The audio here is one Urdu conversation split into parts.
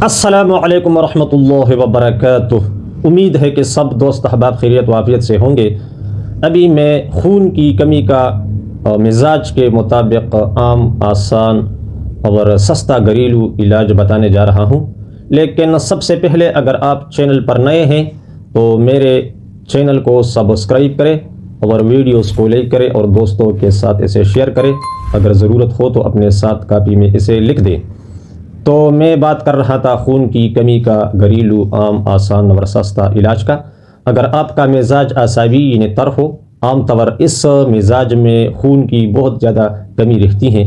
السلام علیکم ورحمۃ اللہ وبرکاتہ۔ امید ہے کہ سب دوست احباب خیریت و عافیت سے ہوں گے۔ ابھی میں خون کی کمی کا مزاج کے مطابق عام، آسان اور سستا گھریلو علاج بتانے جا رہا ہوں، لیکن سب سے پہلے اگر آپ چینل پر نئے ہیں تو میرے چینل کو سبسکرائب کریں اور ویڈیوز کو لائک کریں اور دوستوں کے ساتھ اسے شیئر کریں۔ اگر ضرورت ہو تو اپنے ساتھ کاپی میں اسے لکھ دیں۔ تو میں بات کر رہا تھا خون کی کمی کا گھریلو، عام، آسان اور سستا علاج کا۔ اگر آپ کا مزاج اعصابی یعنی تر ہو، عام طور اس مزاج میں خون کی بہت زیادہ کمی رہتی ہے،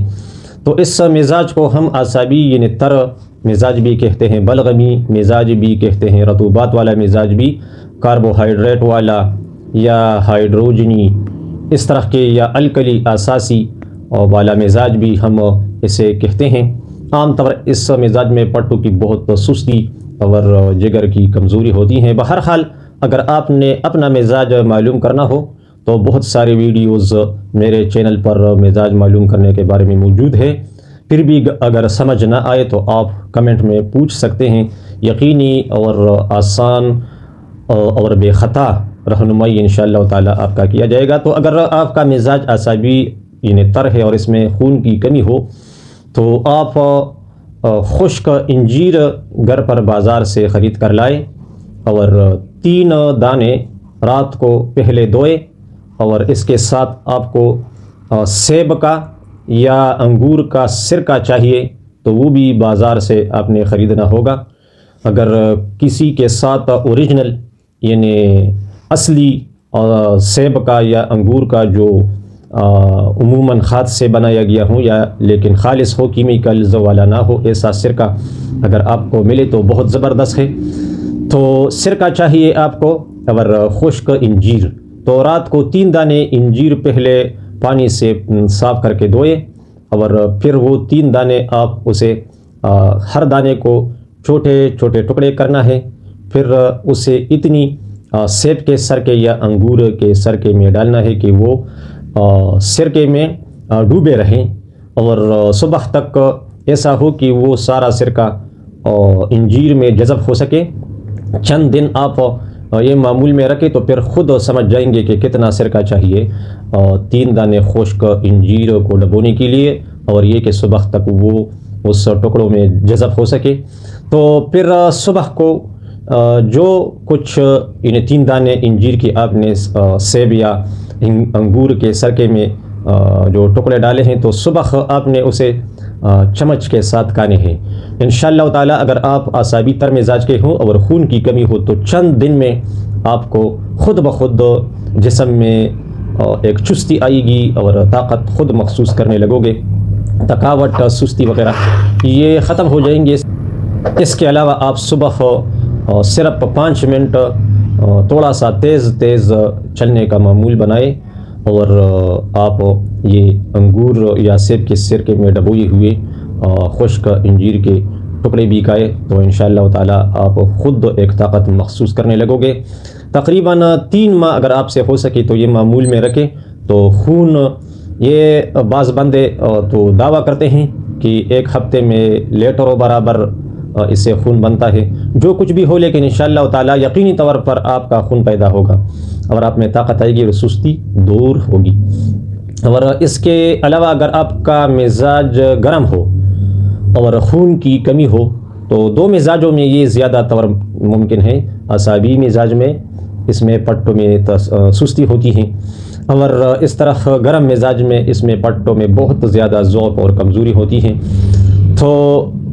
تو اس مزاج کو ہم اعصابی یعنی تر مزاج بھی کہتے ہیں، بلغمی مزاج بھی کہتے ہیں، رطوبات والا مزاج بھی، کاربوہائیڈریٹ والا یا ہائیڈروجنی اس طرح کے، یا الکلی اساسی والا مزاج بھی ہم اسے کہتے ہیں۔ عام طور اس مزاج میں پٹھوں کی بہت سستی اور جگر کی کمزوری ہوتی ہیں۔ بہرحال اگر آپ نے اپنا مزاج معلوم کرنا ہو تو بہت سارے ویڈیوز میرے چینل پر مزاج معلوم کرنے کے بارے میں موجود ہے۔ پھر بھی اگر سمجھ نہ آئے تو آپ کمنٹ میں پوچھ سکتے ہیں، یقینی اور آسان اور بے خطا رہنمائی انشاءاللہ تعالی آپ کا کیا جائے گا۔ تو اگر آپ کا مزاج اعصابی یعنی تر ہے اور اس میں خون کی کمی ہو تو آپ خشک انجیر گھر پر بازار سے خرید کر لائیں اور 3 دانے رات کو پہلے دھوئے، اور اس کے ساتھ آپ کو سیب کا یا انگور کا سرکہ چاہیے تو وہ بھی بازار سے آپ نے خریدنا ہوگا۔ اگر کسی کے ساتھ اوریجنل یعنی اصلی سیب کا یا انگور کا جو عموماً کھاد سے بنایا گیا ہوں، یا لیکن خالص ہو، کیمیکلز والا نہ ہو، ایسا سرکہ اگر آپ کو ملے تو بہت زبردست ہے۔ تو سرکہ چاہیے آپ کو اور خشک انجیر۔ تو رات کو 3 دانے انجیر پہلے پانی سے صاف کر کے دھوئے، اور پھر وہ 3 دانے آپ اسے ہر دانے کو چھوٹے چھوٹے ٹکڑے کرنا ہے، پھر اسے اتنی سیب کے سرکے یا انگور کے سرکے میں ڈالنا ہے کہ وہ سرکے میں ڈوبے رہیں، اور صبح تک ایسا ہو کہ وہ سارا سرکہ انجیر میں جذب ہو سکے۔ چند دن آپ یہ معمول میں رکھیں تو پھر خود سمجھ جائیں گے کہ کتنا سرکہ چاہیے 3 دانے خشک انجیر کو ڈبونے کے لیے، اور یہ کہ صبح تک وہ اس ٹکڑوں میں جذب ہو سکے۔ تو پھر صبح کو جو کچھ 3 دانے انجیر کی آپ نے سیب یا انگور کے سرکے میں جو ٹکڑے ڈالے ہیں، تو صبح آپ نے اسے چمچ کے ساتھ کھانے ہیں انشاءاللہ تعالی۔ اگر آپ اعصابی تر مزاج کے ہوں اور خون کی کمی ہو تو چند دن میں آپ کو خود بخود جسم میں ایک چستی آئے گی اور طاقت خود محسوس کرنے لگو گے، تھکاوٹ، سستی وغیرہ یہ ختم ہو جائیں گے۔ اس کے علاوہ آپ صبح صرف 5 منٹ تھوڑا سا تیز چلنے کا معمول بنائیں، اور آپ یہ انگور یا سیب کے سرکے میں ڈبوئے ہوئے خشک انجیر کے ٹکڑے بھی کھائیں، تو انشاءاللہ تعالی آپ خود ایک طاقت محسوس کرنے لگو گے۔ تقریباً 3 ماہ اگر آپ سے ہو سکے تو یہ معمول میں رکھیں تو خون، یہ بعض بندے تو دعویٰ کرتے ہیں کہ 1 ہفتے میں لیٹروں برابر اس سے خون بنتا ہے۔ جو کچھ بھی ہو، لیکن انشاءاللہ تعالی یقینی طور پر آپ کا خون پیدا ہوگا اور آپ میں طاقت آئے گی اور سستی دور ہوگی۔ اور اس کے علاوہ اگر آپ کا مزاج گرم ہو اور خون کی کمی ہو تو 2 مزاجوں میں یہ زیادہ طور ممکن ہے۔ اعصابی مزاج میں اس میں پٹھوں میں سستی ہوتی ہے، اور اس طرح گرم مزاج میں اس میں پٹھوں میں بہت زیادہ ذوق اور کمزوری ہوتی ہے۔ تو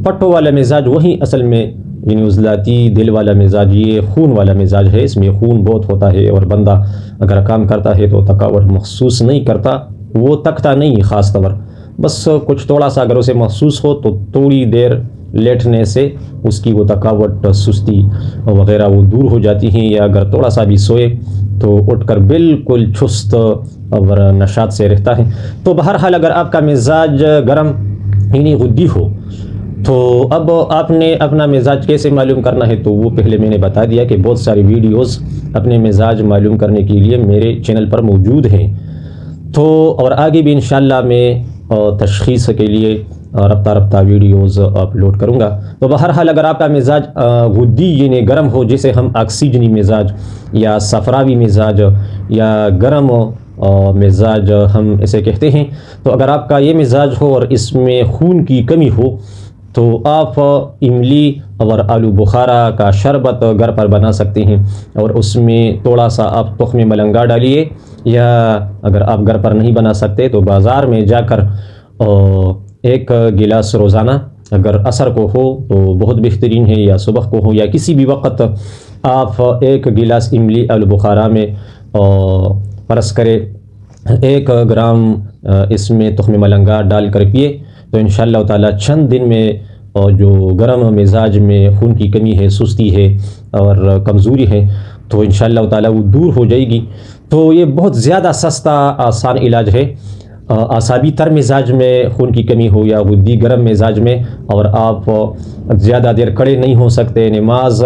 پٹھوں والا مزاج وہی اصل میں یعنی عضلاتی دل والا مزاج، یہ خون والا مزاج ہے۔ اس میں خون بہت ہوتا ہے اور بندہ اگر کام کرتا ہے تو تھکاوٹ محسوس نہیں کرتا، وہ تھکتا نہیں خاص طور، بس کچھ تھوڑا سا اگر اسے محسوس ہو تو تھوڑی دیر لیٹنے سے اس کی وہ تھکاوٹ، سستی وغیرہ وہ دور ہو جاتی ہیں، یا اگر تھوڑا سا بھی سوئے تو اٹھ کر بالکل چست اور نشاط سے رہتا ہے۔ تو بہرحال اگر آپ کا مزاج گرم یعنی غدی ہو تو اب آپ نے اپنا مزاج کیسے معلوم کرنا ہے، تو وہ پہلے میں نے بتا دیا کہ بہت ساری ویڈیوز اپنے مزاج معلوم کرنے کے لیے میرے چینل پر موجود ہیں۔ تو اور آگے بھی انشاءاللہ میں تشخیص کے لیے رفتہ رفتہ ویڈیوز اپلوڈ کروں گا۔ تو بہرحال اگر آپ کا مزاج غدی یعنی گرم ہو، جسے ہم آکسیجنی مزاج یا صفراوی مزاج یا گرم مزاج ہم اسے کہتے ہیں، تو اگر آپ کا یہ مزاج ہو اور اس میں خون کی کمی ہو تو آپ املی اور آلو بخارا کا شربت گھر پر بنا سکتے ہیں، اور اس میں تھوڑا سا آپ تخم ملنگا ڈالیے، یا اگر آپ گھر پر نہیں بنا سکتے تو بازار میں جا کر ایک گلاس روزانہ اگر عصر کو ہو تو بہت بہترین ہے، یا صبح کو ہو یا کسی بھی وقت آپ ایک گلاس املی آلو بخارا میں فرض کرے 1 گرام اس میں تخم ملنگا ڈال کر پیے، تو انشاءاللہ تعالی چند دن میں جو گرم مزاج میں خون کی کمی ہے، سستی ہے اور کمزوری ہے، تو انشاءاللہ تعالی وہ دور ہو جائے گی۔ تو یہ بہت زیادہ سستا آسان علاج ہے۔ اعصابی تر مزاج میں خون کی کمی ہو یا غدی گرم مزاج میں، اور آپ زیادہ دیر کھڑے نہیں ہو سکتے، نماز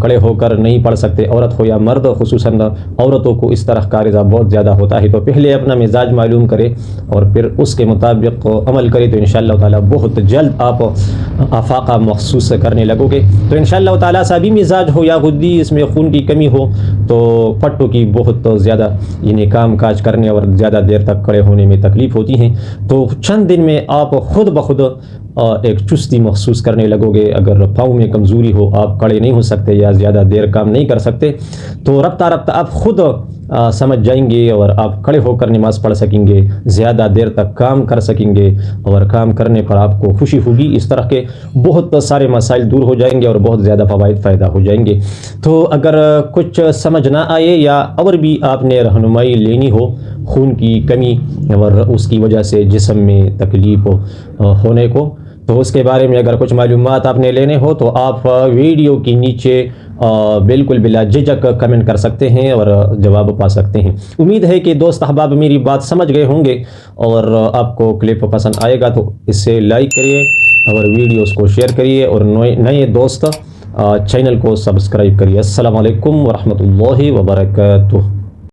کھڑے ہو کر نہیں پڑھ سکتے، عورت ہو یا مرد، خصوصاً عورتوں کو اس طرح کا عارضہ بہت زیادہ ہوتا ہے، تو پہلے اپنا مزاج معلوم کرے اور پھر اس کے مطابق عمل کرے، تو انشاءاللہ تعالی بہت جلد آپ افاقہ محسوس کرنے لگو گے۔ تو انشاءاللہ تعالی اعصابی مزاج ہو یا غدی اس میں خون کی کمی ہو تو پٹوں کی بہت زیادہ یعنی کام کاج کرنے اور زیادہ دیر تک کھڑے ہونے میں تکلیف ہوتی ہیں، تو چند دن میں آپ خود بخود ایک چستی محسوس کرنے لگو گے۔ اگر پاؤں میں کمزوری ہو، آپ کھڑے نہیں ہو سکتے یا زیادہ دیر کام نہیں کر سکتے، تو رفتہ رفتہ آپ خود سمجھ جائیں گے اور آپ کھڑے ہو کر نماز پڑھ سکیں گے، زیادہ دیر تک کام کر سکیں گے، اور کام کرنے پر آپ کو خوشی ہوگی۔ اس طرح کے بہت سارے مسائل دور ہو جائیں گے اور بہت زیادہ فوائد پیدا ہو جائیں گے۔ تو اگر کچھ سمجھ نہ آئے یا اور بھی آپ نے رہنمائی لینی ہو خون کی کمی اور اس کی وجہ سے جسم میں تکلیف ہونے کو، تو اس کے بارے میں اگر کچھ معلومات آپ نے لینے ہو تو آپ ویڈیو کے نیچے بالکل بلا جھجک کمنٹ کر سکتے ہیں اور جواب پا سکتے ہیں۔ امید ہے کہ دوست احباب میری بات سمجھ گئے ہوں گے، اور آپ کو کلپ پسند آئے گا تو اسے لائک کریے اور ویڈیوز کو شیئر کریے، اور نئے دوست چینل کو سبسکرائب کریے۔ السلام علیکم ورحمۃ اللہ وبرکاتہ۔